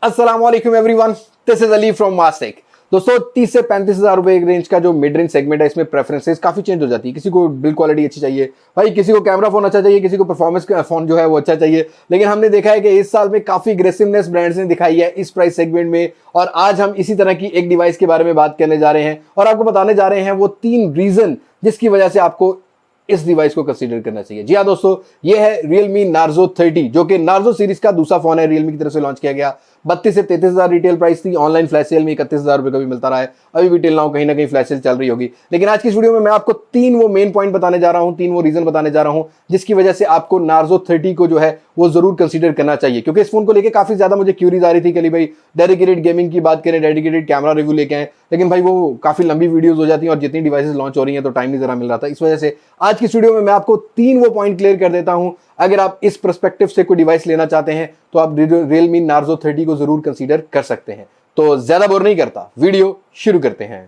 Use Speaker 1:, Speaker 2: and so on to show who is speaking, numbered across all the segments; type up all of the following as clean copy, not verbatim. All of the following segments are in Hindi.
Speaker 1: अस्सलामुअलैकुम everyone, this is Ali from Mastek. दोस्तों 30 से 35 हज़ार रुपए रेंज का जो मिड रेंज सेगमेंट है, इसमें प्रेफरेंसेस काफी चेंज हो जाती है। किसी को बिल्ड क्वालिटी अच्छी चाहिए भाई, किसी को कैमरा फोन अच्छा चाहिए, किसी को परफॉर्मेंस फोन जो है वो अच्छा चाहिए। लेकिन हमने देखा है कि इस साल में काफी एग्रेसिवनेस ब्रांड्स ने दिखाई है इस प्राइस सेगमेंट में, और आज हम इसी तरह की एक डिवाइस के बारे में बात करने जा रहे हैं और आपको बताने जा रहे हैं वो 3 रीजन जिसकी वजह से आपको इस डिवाइस को कंसीडर करना चाहिए। जी हाँ दोस्तों, ये है Realme Narzo 30, जो कि Narzo सीरीज का दूसरा फोन है, Realme की तरफ से लॉन्च किया गया। 32 से 33 हज़ार रिटेल प्राइस थी, ऑनलाइन फ्लैश सेल में 31 हज़ार रुपए का भी मिलता रहा है। अभी भी टिल नाउ कहीं ना कहीं फ्लैश सेल चल रही होगी। लेकिन आज की इस वीडियो में मैं आपको 3 वो मेन पॉइंट बताने जा रहा हूं, 3 वो रीजन बताने जा रहा हूं जिसकी वजह से आपको Narzo 30 को जो है वो जरूर कंसीडर करना चाहिए। क्योंकि इस फोन को लेकर काफी ज्यादा मुझे क्यूरीज आ रही थी कि भाई डेडिकेटेड गेमिंग की बात करें, डेडिकेटेड कैमरा रिव्यू लेके आए, लेकिन भाई वो काफी लंबी वीडियोस हो जाती हैं और जितनी डिवाइसेस लॉन्च हो रही हैं तो टाइम नहीं जरा मिल रहा था। इस वजह से आज की वीडियो में मैं आपको 3 वो पॉइंट क्लियर कर देता हूं। अगर आप इस पर्सपेक्टिव से कोई डिवाइस लेना चाहते हैं तो आप Realme Narzo 30 को जरूर कंसीडर कर सकते हैं। तो ज्यादा बोर नहीं करता, वीडियो शुरू करते हैं।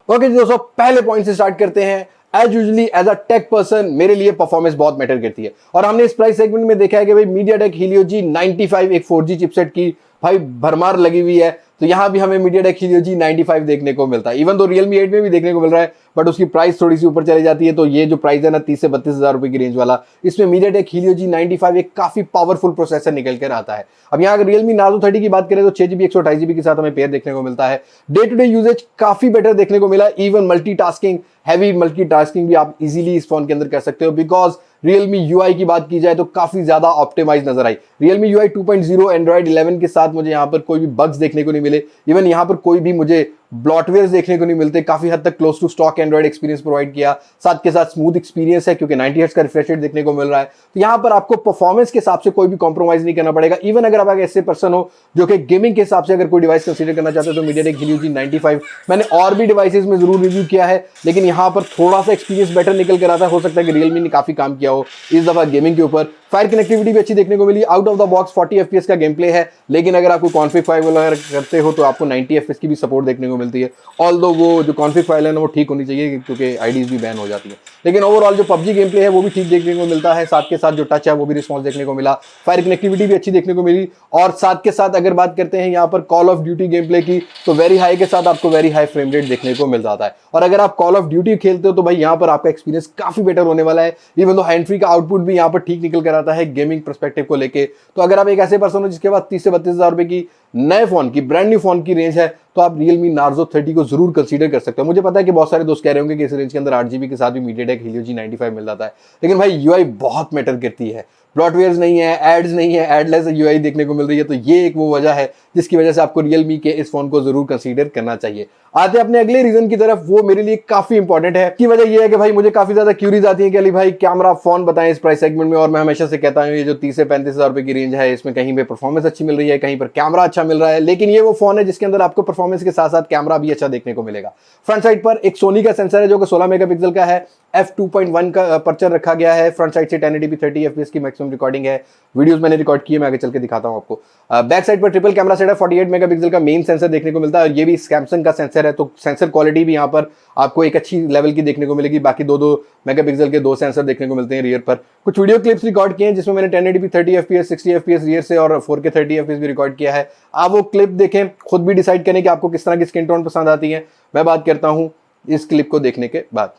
Speaker 1: ओके दोस्तों, पहले पॉइंट से स्टार्ट करते हैं। As usually as a tech person मेरे लिए परफॉर्मेंस बहुत मैटर करती है, और हमने इस प्राइस सेगमेंट में देखा है कि भाई MediaTek Helio G95 एक 4G चिपसेट की भाई भरमार लगी हुई है। तो यहां भी हमें MediaTek Helio G95 देखने को मिलता है। इवन तो Realme 8 में भी देखने को मिल रहा है, बट उसकी प्राइस थोड़ी सी ऊपर चली जाती है। तो ये जो प्राइस है ना 30 से 32 हज़ार रुपए की रेंज वाला, इसमें MediaTek Helio G95 एक काफी पावरफुल प्रोसेसर निकल कर आता है। अब यहाँ अगर Realme Narzo 30 की बात करें तो 6GB 128GB के साथ हमें पेयर देखने को मिलता है। डे टू डे यूजेज काफी बेटर देखने को मिला। इवन मल्टीटास्किंग, हैवी मल्टीटास्किंग भी आप इजीली इस फोन के अंदर कर सकते हो, बिकॉज Realme UI की बात की जाए तो काफी ज्यादा ऑप्टिमाइज नजर आई। Realme UI 2.0 Android 11 के साथ मुझे यहाँ पर कोई भी बग्स देखने को नहीं मिले। इवन यहाँ पर कोई भी मुझे ब्लॉटवेयर देखने को नहीं मिलते। काफी हद तक close to stock Android experience provide किया, साथ के साथ स्मूथ एक्सपीरियंस है क्योंकि 90 हर्ट्ज का रिफ्रेश रेट देखने को मिल रहा है। तो यहाँ पर आपको परफॉर्मेंस के हिसाब से कोई भी कॉम्प्रोमाइज नहीं करना पड़ेगा। इवन अगर आप ऐसे पर्सन हो जो कि गेमिंग के हिसाब से अगर कोई डिवाइस कंसीडर करना चाहते हो तो MediaTek Helio G95 मैंने और भी डिवाइसेस में जरूर रिव्यू किया है, लेकिन यहाँ पर थोड़ा सा एक्सपीरियंस बेटर निकल कर आता है। हो सकता है कि Realme ने काफी काम किया हो इस दफा गेमिंग के ऊपर। फायर कनेक्टिविटी भी अच्छी देखने को मिली। Out of the box 40 FPS का गेम प्ले है, लेकिन अगर आपको कॉन्फिग फाइल वगैरह करते हो तो आपको 90 FPS की भी सपोर्ट देखने को मिलती है। ऑल्दो वो जो कॉन्फिग फाइल है ना वो ठीक होनी चाहिए क्योंकि आईडीज भी बैन हो जाती है। लेकिन ओवरऑल जो PUBG गेम प्ले है वो भी ठीक देखने को मिलता है। साथ के साथ जो टच है वो भी रिस्पॉन्स देखने को मिला। फायर कनेक्टिविटी भी अच्छी देखने को मिली। और साथ के साथ अगर बात करते हैं यहाँ पर call of duty game play की, तो वेरी हाई के साथ आपको वेरी हाई फ्रेम रेट देखने को मिल जाता है। और अगर आप कॉल ऑफ ड्यूटी खेलते हो तो भाई यहाँ पर आपका एक्सपीरियंस काफी बेटर होने वाला है। इवन तो हैंड फ्री का आउटपुट भी यहाँ पर ठीक निकल कर आता है गेमिंग पर्सपेक्टिव को लेके। तो अगर आप एक ऐसे पर्सन हो जिसके पास 30 से 32 हज़ार रुपए की नए फोन की ब्रांड न्यू फोन की रेंज है, तो आप Realme Narzo 30 को जरूर कंसीडर कर सकते हो। मुझे पता है कि बहुत सारे दोस्त कह रहे होंगे कि इस रेंज के अंदर 8GB के साथ भी MediaTek Helio G95 मिल जाता है, लेकिन भाई UI बहुत मैटर करती है। ब्लॉटवेयर्स नहीं है, एड्स नहीं है, एडलेस UI देखने को मिल रही है। तो ये एक वो वजह है जिसकी वजह से आपको Realme के इस फोन को जरूर कंसीडर करना चाहिए। आते अपने अगले रीजन की तरफ, वो मेरे लिए काफी इंपॉर्टेंट है। की वजह यह है कि भाई मुझे काफी ज्यादा क्यूरीज आती है कि अली भाई कैमरा फोन बताएं इस प्राइस सेगमेंट में, और मैं हमेशा से कहता हूं ये जो 30 से 35 हज़ार रुपए की रेंज है इसमें कहीं पे परफॉर्मेंस अच्छी मिल रही है, कहीं पर कैमरा अच्छा मिल रहा है। लेकिन ये वो फोन है जिसके अंदर आपको परफॉर्मेंस के साथ साथ कैमरा भी अच्छा देखने को मिलेगा। फ्रंट साइड पर एक सोनी का सेंसर है जो कि 16 मेगापिक्सल का है। f2.1 का अपर्चर रखा गया है। फ्रंट साइड से 1080p 30 FPS की मैक्सिमम रिकॉर्डिंग है। वीडियोस मैंने रिकॉर्ड किए, मैं आगे चल के दिखाता हूं आपको। बैक साइड पर ट्रिपल कैमरा सेट है। 48 मेगापिक्सल का मेन सेंसर देखने को मिलता है, और ये भी सैमसंग का सेंसर है। तो सेंसर क्वालिटी भी यहाँ पर आपको एक अच्छी लेवल की देखने को मिलेगी। बाकी 2-2 मेगापिक्सल के 2 सेंसर देखने को मिलते हैं रियर पर। कुछ वीडियो क्लिप्स रिकॉर्ड किए हैं जिसमें मैंने 1080p 30 FPS 60 FPS रियर से और 4K 30 FPS भी रिकॉर्ड किया है। आप वो क्लिप देखें, खुद भी डिसाइड करें कि आपको किस तरह की स्किन टोन पसंद आती है। मैं बात करता हूँ इस क्लिप को देखने के बाद।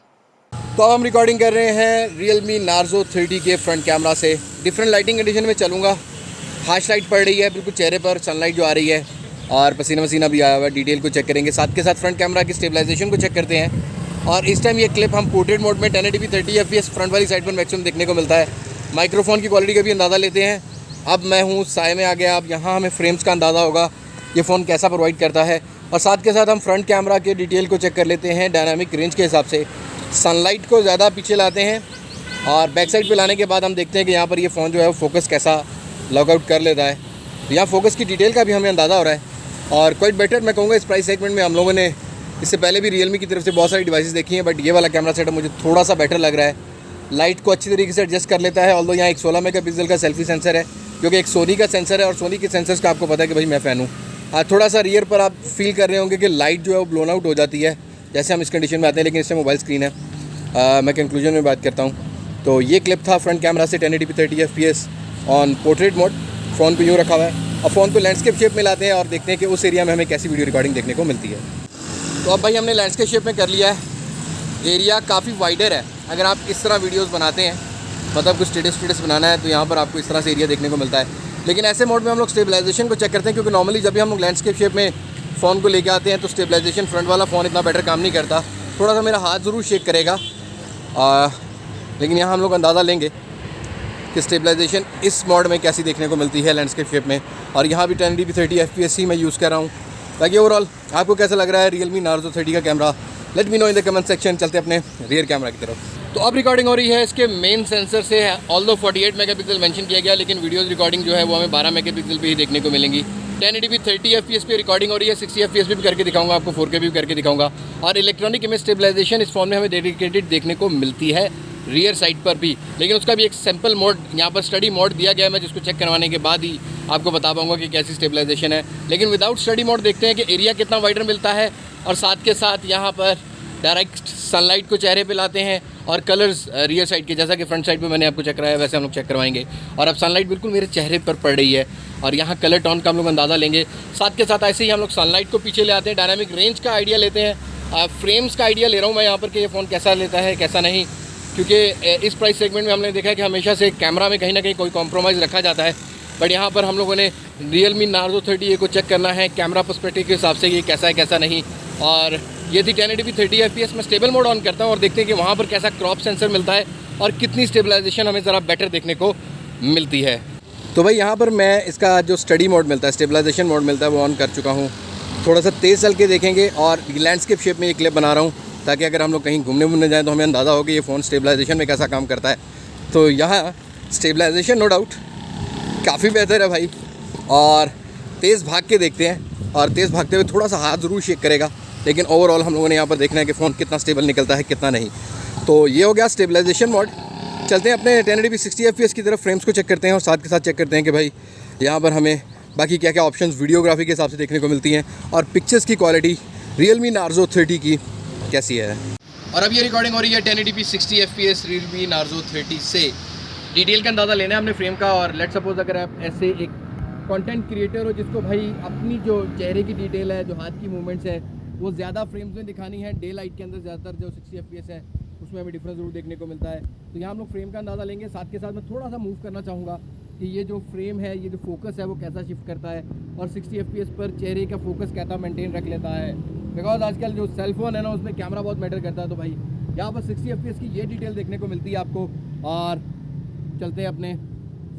Speaker 1: तो अब हम रिकॉर्डिंग कर रहे हैं Realme Narzo 30 के फ्रंट कैमरा से। डिफरेंट लाइटिंग कंडीशन में चलूँगा। हार्श लाइट पड़ रही है बिल्कुल चेहरे पर, सनलाइट जो आ रही है, और पसीना वसीना भी आया हुआ है। डिटेल को चेक करेंगे, साथ के साथ फ्रंट कैमरा की स्टेबलाइजेशन को चेक करते हैं। और इस टाइम ये क्लिप हम पोर्ट्रेट मोड में 1080p 30 FPS फ्रंट वाली साइड पर मैक्सिमम देखने को मिलता है। माइक्रोफोन की क्वालिटी का भी अंदाज़ा लेते हैं। अब मैं हूँ साए में आ गया। अब यहाँ हमें फ्रेम्स का अंदाज़ा होगा ये फ़ोन कैसा प्रोवाइड करता है। और साथ के साथ हम फ्रंट कैमरा के डिटेल को चेक कर लेते हैं डायनामिक रेंज के हिसाब से। सनलाइट को ज़्यादा पीछे लाते हैं और बैक साइड पे लाने के बाद हम देखते हैं कि यहाँ पर ये फ़ोन जो है वो फोकस कैसा लॉगआउट कर लेता है। तो यहाँ फोकस की डिटेल का भी हमें अंदाज़ा हो रहा है, और क्वाइट बेटर मैं कहूँगा। इस प्राइस सेगमेंट में हम लोगों ने इससे पहले भी Realme की तरफ से बहुत सारी डिवाइसेस देखी हैं, बट ये वाला कैमरा सेटअप मुझे थोड़ा सा बेटर लग रहा है। लाइट को अच्छी तरीके से एडजस्ट कर लेता है। ऑल्दो यहाँ एक 16 मेगापिक्सल का सेल्फी सेंसर है जो कि एक सोनी का सेंसर है, और सोनी के सेंसर्स का आपको पता है कि भाई मैं फ़ैन हूँ। थोड़ा सा रियर पर आप फील कर रहे होंगे कि लाइट जो है वो ब्लोन आउट हो जाती है जैसे हम इस कंडीशन में आते हैं, लेकिन इससे मोबाइल स्क्रीन है। मैं कंक्लूजन में बात करता हूँ। तो ये क्लिप था फ्रंट कैमरा से 1080p 30 FPS on portrait mode. Phone को यूँ रखा हुआ है। अब फ़ोन को लैंडस्केप शेप में लाते हैं और देखते हैं कि उस एरिया में हमें कैसी वीडियो रिकॉर्डिंग देखने को मिलती है। तो अब भाई हमने लैंडस्केप शेप में कर लिया है। एरिया काफ़ी वाइडर है। अगर आप इस तरह वीडियोस बनाते हैं, मतलब कुछ स्टेटस बनाना है, तो यहाँ पर आपको इस तरह से एरिया देखने को मिलता है। लेकिन ऐसे मोड में हम लोग स्टेबलाइजेशन को चेक करते हैं, क्योंकि नॉर्मली जब भी हम लोग लैंडस्केप शेप में फ़ोन को लेके आते हैं तो स्टेबलाइजेशन फ्रंट वाला फ़ोन इतना बेटर काम नहीं करता। थोड़ा सा मेरा हाथ ज़रूर शेक करेगा, लेकिन यहाँ हम लोग अंदाज़ा लेंगे कि स्टेबलाइजेशन इस मोड में कैसी देखने को मिलती है लैंडस्केप शेप में। और यहाँ भी 1080p 30 FPS ही मैं यूज़ कर रहा हूँ। बाकी ओवरऑल आपको कैसा लग रहा है Realme Narzo 30 का camera? Let me know in the comment section. चलते अपने रियर कैमरा की तरफ। तो अब रिकॉर्डिंग हो रही है इसके मेन सेंसर से। ऑल्दो 48 मेगापिक्सल मेंशन किया गया, लेकिन वीडियोस रिकॉर्डिंग जो है वो हमें 12 मेगापिक्सल पे ही देखने को मिलेंगी। 1080p 30 FPS पे रिकॉर्डिंग हो रही है। 60 FPS पे भी करके दिखाऊंगा आपको, 4K भी करके दिखाऊंगा। और इलेक्ट्रॉनिक इमेज स्टेबलाइजेशन इस फोन में हमें डेडिकेटेड देखने को मिलती है रियर साइड पर भी, लेकिन उसका भी एक सैम्पल मोड यहाँ पर स्टडी मोड दिया गया है। मैं जिसको चेक करवाने के बाद ही आपको बता पाऊंगा कि कैसी स्टेबलाइजेशन है। लेकिन विदाउट स्टडी मोड देखते हैं कि एरिया कितना वाइडर मिलता है, और साथ के साथ यहाँ पर डायरेक्ट सनलाइट को चेहरे पे लाते हैं और कलर्स रियर साइड के, जैसा कि फ्रंट साइड पे मैंने आपको चेक कराया वैसे हम लोग चेक करवाएंगे। और अब सनलाइट बिल्कुल मेरे चेहरे पर पड़ रही है और यहाँ कलर टोन का हम लोग अंदाज़ा लेंगे। साथ के साथ ऐसे ही हम लोग सनलाइट को पीछे ले आते हैं, डायनामिक रेंज का आइडिया लेते हैं, फ्रेम्स का आइडिया ले रहा हूँ मैं यहाँ पर कि ये फ़ोन कैसा लेता है कैसा नहीं, क्योंकि इस प्राइस सेगमेंट में हमने देखा है कि हमेशा से कैमरा में कहीं ना कहीं कोई कॉम्प्रोमाइज़ रखा जाता है। बट यहाँ पर हम लोगों ने Realme Narzo 30 को चेक करना है कैमरा पर्सपेक्टिव के हिसाब से, ये कैसा है कैसा नहीं। और ये थी 1080p 30 FPS में स्टेबल मोड ऑन करता हूँ और देखते हैं कि वहाँ पर कैसा क्रॉप सेंसर मिलता है और कितनी स्टेबलाइजेशन हमें ज़रा बेटर देखने को मिलती है। तो भाई यहाँ पर मैं इसका जो स्टडी मोड मिलता है, स्टेबलाइजेशन मोड मिलता है, वो ऑन कर चुका हूँ। थोड़ा सा तेज़ चल के देखेंगे और लैंडस्केप शेप में ये क्लिप बना रहा हूँ, ताकि अगर हम लोग कहीं घूमने जाएँ तो हमें अंदाज़ा हो कि ये फ़ोन स्टेबलाइजेशन में कैसा काम करता है। तो यहाँ स्टेबलाइजेशन नो डाउट काफ़ी बेहतर है भाई। और तेज़ भाग के देखते हैं, और तेज़ भागते हुए थोड़ा सा हाथ ज़रूर शेक करेगा, लेकिन ओवरऑल हम लोगों ने यहाँ पर देखना है कि फ़ोन कितना स्टेबल निकलता है कितना नहीं। तो ये हो गया स्टेबलाइजेशन मोड। चलते हैं अपने 1080p 60 FPS की तरफ, फ्रेम्स को चेक करते हैं और साथ के साथ चेक करते हैं कि भाई यहाँ पर हमें बाकी क्या क्या ऑप्शंस वीडियोग्राफी के हिसाब से देखने को मिलती हैं और पिक्चर्स की क्वालिटी Realme Narzo 30 की कैसी है। और अब ये रिकॉर्डिंग हो रही है 1080p 60 FPS Realme Narzo 30 से। डिटेल का अंदाज़ा लेना है हमने फ्रेम का। और लेट सपोज अगर आप ऐसे एक कंटेंट क्रिएटर हो जिसको भाई अपनी जो चेहरे की डिटेल है, जो हाथ की मूवमेंट्स है, वो ज़्यादा फ्रेम्स में दिखानी है, डे लाइट के अंदर ज़्यादातर जो 60 FPS है उसमें हमें डिफरेंस ज़रूर देखने को मिलता है। तो यहाँ हम लोग फ्रेम का अंदाज़ा लेंगे। साथ के साथ मैं थोड़ा सा मूव करना चाहूँगा कि ये जो फ्रेम है, ये जो फोकस है वो कैसा शिफ्ट करता है और 60 FPS पर चेहरे का फोकस कैसा मेंटेन रख लेता है। बिकॉज आजकल जो सेलफोन है ना, उसमें कैमरा बहुत मैटर करता है। तो भाई यहाँ पर 60 FPS की ये डिटेल देखने को मिलती है आपको। और चलते हैं अपने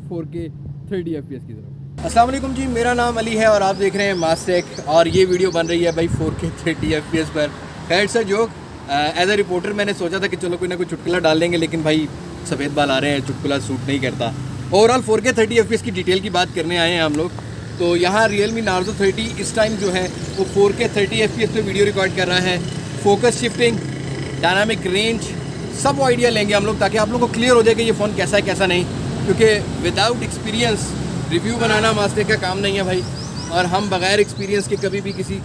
Speaker 1: 4K 30 FPS की तरफ। अस्सलाम वालेकुम जी, मेरा नाम अली है और आप देख रहे हैं मास्टेक। और ये वीडियो बन रही है भाई 4K 30 FPS पर। खैर sir joke, as a reporter मैंने सोचा था कि चलो कोई ना कोई चुटकुला डाल लेंगे, लेकिन भाई सफ़ेद बाल आ रहे हैं, चुटकुला सूट नहीं करता। ओवरऑल 4K 30 FPS की डिटेल की बात करने आए हैं हम लोग। तो यहाँ Realme Narzo 30 इस टाइम जो है वो 4K 30 FPS पे वीडियो रिकॉर्ड कर रहा है। फोकस शिफ्टिंग, डायनामिक रेंज, सब आइडिया लेंगे हम लोग, ताकि आप लोगों को क्लियर हो जाए कि ये फ़ोन कैसा है कैसा नहीं। क्योंकि विदाउट एक्सपीरियंस रिव्यू बनाना मास्टेक का काम नहीं है भाई। और हम बग़ैर एक्सपीरियंस के कभी भी किसी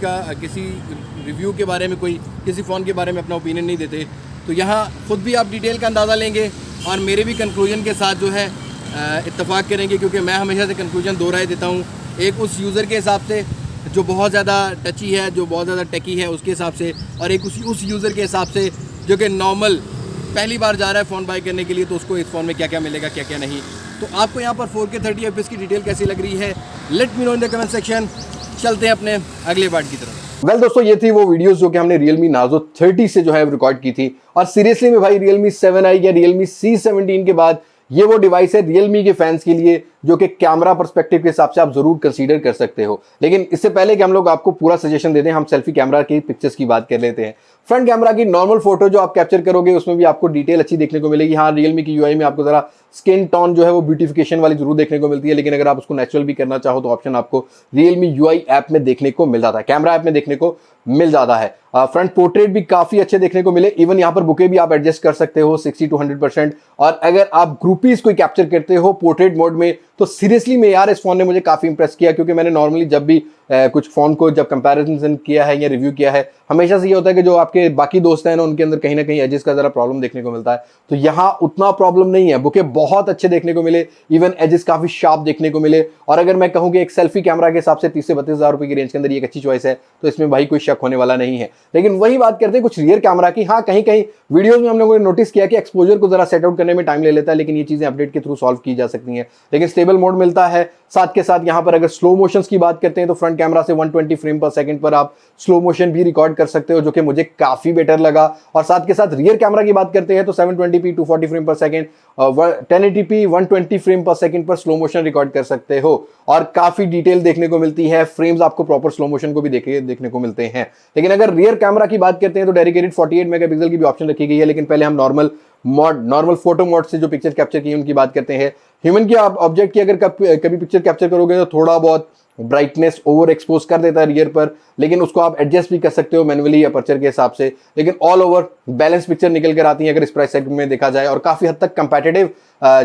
Speaker 1: रिव्यू के बारे में, किसी फ़ोन के बारे में अपना ओपिनियन नहीं देते। तो यहाँ ख़ुद भी आप डिटेल का अंदाज़ा लेंगे और मेरे भी कंक्लूजन के साथ जो है इत्तेफाक करेंगे, क्योंकि मैं हमेशा से कंक्लूजन दो राय देता हूँ। एक उस यूज़र के हिसाब से जो बहुत ज़्यादा टची है, जो बहुत ज़्यादा टेकी है, उसके हिसाब से, और एक उस यूज़र के हिसाब से जो कि नॉर्मल पहली बार जा रहा है फ़ोन बाई करने के लिए, तो उसको इस फ़ोन में क्या क्या मिलेगा क्या क्या नहीं। तो आपको यहाँ पर 4K 30 FPS की डिटेल कैसी लग रही है, let me know in the comment section. चलते हैं अपने अगले पार्ट की तरफ। वेल दोस्तों, ये थी वो वीडियोस जो कि हमने Realme Narzo 30 से जो है रिकॉर्ड की थी। और सीरियसली में भाई Realme 7i या Realme C17 के बाद ये वो डिवाइस है Realme के फैंस के लिए जो कि कैमरा पर्सपेक्टिव के हिसाब से आप जरूर कंसीडर कर सकते हो। लेकिन इससे पहले कि हम लोग आपको पूरा सजेशन दे दें, हम सेल्फी कैमरा की पिक्चर्स की बात कर लेते हैं। फ्रंट कैमरा की नॉर्मल फोटो जो आप कैप्चर करोगे उसमें भी आपको डिटेल अच्छी देखने को मिलेगी। हाँ, Realme की UI में आपको जरा स्किन टोन जो है वो ब्यूटिफिकेशन वाली जरूर देखने को मिलती है, लेकिन अगर आप उसको नेचुरल भी करना चाहो तो ऑप्शन आपको Realme UI ऐप में देखने को मिल जाता है, कैमरा ऐप में देखने को मिल जाता है। फ्रंट पोर्ट्रेट भी काफी अच्छे देखने को मिले। इवन यहाँ पर बुके भी आप एडजस्ट कर सकते हो 60 to 100%। और अगर आप ग्रुपीज को कैप्चर करते हो पोर्ट्रेट मोड में तो सीरियसली में यार इस फोन ने मुझे काफी इंप्रेस किया, क्योंकि मैंने नॉर्मली जब भी कुछ फोन को जब कंपैरिजन किया है या रिव्यू किया है, हमेशा से ये होता है कि जो आपके बाकी दोस्त हैं ना उनके अंदर कहीं ना कहीं एजेस का जरा प्रॉब्लम देखने को मिलता है। तो यहाँ उतना प्रॉब्लम नहीं है, बुके बहुत अच्छे देखने को मिले, इवन एजेस काफी शार्प देखने को मिले। और अगर मैं कहूँ कि एक सेल्फी कैमरा के हिसाब से 30 से 32 हज़ार रुपए की रेंज के अंदर ये एक अच्छी चॉइस है, तो इसमें भाई कोई शक होने वाला नहीं है। लेकिन वही बात करते हैं कुछ रियर कैमरा की। हाँ, कहीं कहीं वीडियोस में हम लोगों ने नोटिस किया कि एक्सपोजर को जरा सेट आउट करने में टाइम ले लेता है, लेकिन ये चीजें अपडेट के थ्रू सॉल्व की जा सकती हैं। लेकिन स्टेबल मोड मिलता है, साथ के साथ यहाँ पर अगर स्लो मोशंस की बात करते हैं तो फ्रंट कैमरा से 120 फ्रेम पर सेकंड पर आप स्लो मोशन भी रिकॉर्ड कर सकते हो, जो कि मुझे काफी बेटर लगा। और साथ के साथ रियर कैमरा की बात करते हैं तो 720p 240 फ्रेम पर सेकंड, 1080p 120 फ्रेम पर सेकंड पर स्लो मोशन रिकॉर्ड कर सकते हो, और काफी डिटेल देखने को मिलती है। फ्रेम्स आपको प्रॉपर स्लो मोशन को भी देखने को मिलते हैं। लेकिन अगर रियर कैमरा की बात करते हैं तो डेडिकेटेड 48 मेगापिक्सल की भी ऑप्शन रखी गई है। लेकिन पहले हम नॉर्मल फोटो मोड से जो पिक्चर कैप्चर की उनकी बात करते हैं। ह्यूमन की आप ऑब्जेक्ट की अगर कभी पिक्चर कैप्चर करोगे तो थोड़ा बहुत ब्राइटनेस ओवर एक्सपोज कर देता है रियर पर, लेकिन उसको आप एडजस्ट भी कर सकते हो मैन्युअली अपर्चर के हिसाब से। लेकिन ऑल ओवर बैलेंस पिक्चर निकल कर आती है अगर इस प्राइस सेगमेंट में देखा जाए, और काफी हद तक कंपैटिटिव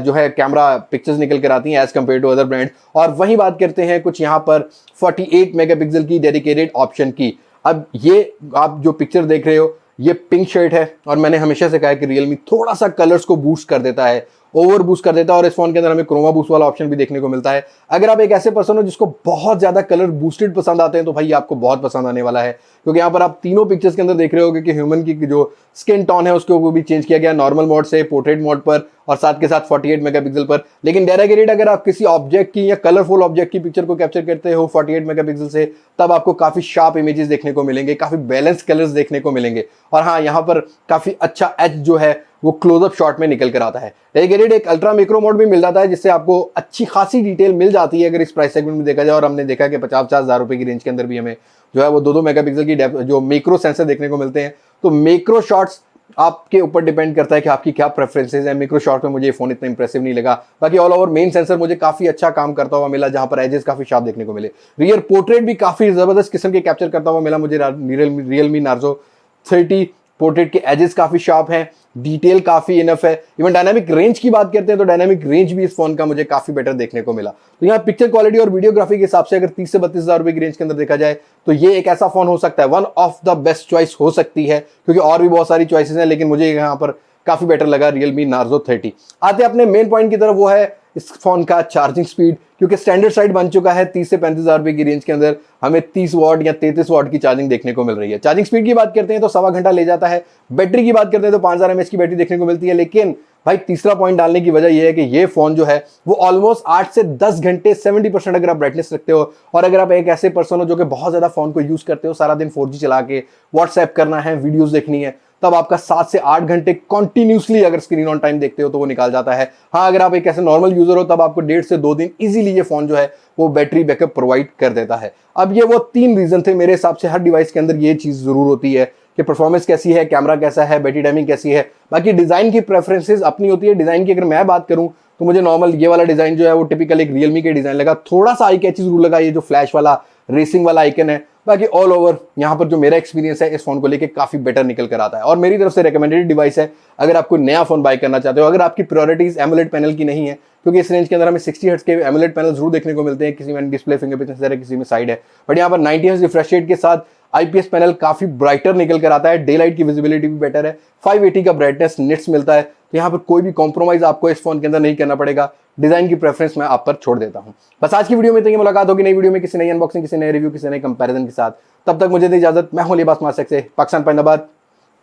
Speaker 1: जो है कैमरा पिक्चर्स निकल कर आती हैं as compared to other brand. और वही बात करते हैं कुछ यहाँ पर 48 मेगापिक्सल की डेडिकेटेड ऑप्शन की। अब ये आप जो पिक्चर देख रहे हो ये पिंक शेड है, और मैंने हमेशा से कहा है कि रियलमी थोड़ा सा कलर्स को बूस्ट कर देता है, ओवर बूस्ट कर देता है, और इस फोन के अंदर हमें क्रोमा बूस्ट वाला ऑप्शन भी देखने को मिलता है। अगर आप एक ऐसे पर्सन हो जिसको बहुत ज्यादा कलर बूस्टेड पसंद आते हैं तो भाई आपको बहुत पसंद आने वाला है, क्योंकि यहाँ पर आप तीनों पिक्चर्स के अंदर देख रहे होगे कि ह्यूमन की जो स्किन टोन है उसको भी चेंज किया गया नॉर्मल मोड से पोर्ट्रेट मोड पर, और साथ के साथ 48 मेगापिक्सल पर। लेकिन डेडिकेटेड अगर आप किसी ऑब्जेक्ट की या कलरफुल ऑब्जेक्ट की पिक्चर को कैप्चर करते हो 48 मेगापिक्सल से, तब आपको काफी शार्प इमेजेस देखने को मिलेंगे, काफी बैलेंस कलर्स देखने को मिलेंगे। और हाँ, यहाँ पर काफी अच्छा एच जो है वो क्लोजअप शॉट में निकल कर आता है। डेडिकेटेड एक अल्ट्रा मैक्रो मोड भी मिल जाता है, जिससे आपको अच्छी खासी डिटेल मिल जाती है अगर इस प्राइस सेगमेंट में देखा जाए। और हमने देखा कि 50-50 हज़ार रुपए की रेंज के अंदर भी हमें जो है वो 2-2 मेगापिक्सल की जो मैक्रो सेंसर देखने को मिलते हैं। तो मैक्रो शॉट्स आपके ऊपर डिपेंड करता है कि आपकी क्या प्रेफरेंसेस है। मैक्रो शॉट में मुझे ये फोन इतना इंप्रेसिव नहीं लगा। बाकी ऑल ओवर मेन सेंसर मुझे काफी अच्छा काम करता हुआ मिला, जहां पर एजेस काफी शार्प देखने को मिले। रियर पोर्ट्रेट भी काफी जबरदस्त किस्म के कैप्चर करता हुआ मिला मुझे। रियलमी नार्जो 30 पोर्ट्रेट के एजेस काफी शार्प हैं, डिटेल काफी इनफ है। इवन डायनामिक रेंज की बात करते हैं तो डायनामिक रेंज भी इस फोन का मुझे काफी बेटर देखने को मिला। तो यहाँ पिक्चर क्वालिटी और वीडियोग्राफी के हिसाब से अगर 30 से 32 हज़ार रुपए की रेंज के अंदर देखा जाए तो ये एक ऐसा फोन हो सकता है, one of the best choice हो सकती है, क्योंकि और भी बहुत सारी चॉइसेस हैं, लेकिन मुझे यहाँ पर काफी बेटर लगा Realme Narzo 30। आते अपने मेन पॉइंट की तरफ, वो है इस फोन का चार्जिंग स्पीड, क्योंकि स्टैंडर्ड साइड बन चुका है। 30 से 35 हज़ार रुपए की रेंज के अंदर हमें 30 वॉट या 33 वॉट की चार्जिंग देखने को मिल रही है। चार्जिंग स्पीड की बात करते हैं तो 1.25 घंटा ले जाता है। बैटरी की बात करते हैं तो 5000 mAh की बैटरी देखने को मिलती है। लेकिन भाई तीसरा पॉइंट डालने की वजह यह है कि ये फोन जो है वो ऑलमोस्ट 8 से 10 घंटे 70% अगर आप ब्राइटनेस रखते हो, और अगर आप एक ऐसे पर्सन हो जो कि बहुत ज्यादा फोन को यूज करते हो, सारा दिन 4G चला के व्हाट्सएप करना है, वीडियोस देखनी है, तब आपका 7 से 8 घंटे कंटिन्यूसली अगर स्क्रीन ऑन टाइम देखते हो तो वो निकाल जाता है। हाँ, अगर आप एक ऐसे नॉर्मल यूजर हो तब आपको 1.5 से 2 दिन इजीली ये फोन जो है वो बैटरी बैकअप प्रोवाइड कर देता है। अब ये वो 3 रीजन थे मेरे हिसाब से। हर डिवाइस के अंदर ये चीज जरूर होती है कि परफॉर्मेंस कैसी है, कैमरा कैसा है, बैटरी टाइमिंग कैसी है। बाकी डिजाइन की प्रेफरेंसेस अपनी होती है। डिजाइन की अगर मैं बात करूं तो मुझे नॉर्मल ये वाला डिजाइन जो है वो टिपिकल एक रियलमी के डिजाइन लगा। थोड़ा सा आई कैची जरूर लगा ये जो फ्लैश वाला रेसिंग वाला आइकन है। बाकी ऑल ओवर यहाँ पर जो मेरा एक्सपीरियंस है इस फोन को लेके काफी बेटर निकल कर आता है, और मेरी तरफ से रिकमेंडेड डिवाइस है अगर आप कोई नया फोन बाय करना चाहते हो। अगर आपकी प्रायोरिटीज एमोलेड पैनल की नहीं है, क्योंकि इस रेंज के अंदर हमें 60 हर्ट्ज के एमोलेड पैनल जरूर देखने को मिलते हैं, किसी में डिस्प्ले फिंगरप्रिंट सेंसर है, किसी में साइड है, बट यहाँ पर 90 हर्ट्ज रिफ्रेश रेट के साथ आईपीएस पैनल काफी ब्राइटर निकल कर आता है। डे लाइट की विजिबिलिटी भी बेटर है, 580 का ब्राइटनेस निट्स मिलता है। तो यहाँ पर कोई भी कॉम्प्रोमाइज आपको इस फोन के अंदर नहीं करना पड़ेगा। डिजाइन की प्रेफरेंस मैं आप पर छोड़ देता हूं। बस आज की वीडियो में तो ये मुलाकात होगी नई वीडियो में किसी नई अनबॉक्सिंग, किसी नए रिव्यू, किसी नए कंपैरिजन के साथ। तब तक मुझे दी इजाजत। मैं हूं लिबास मास्टेक से पाकिस्तान, पैंदाबाद।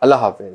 Speaker 1: अल्लाह हाफिज।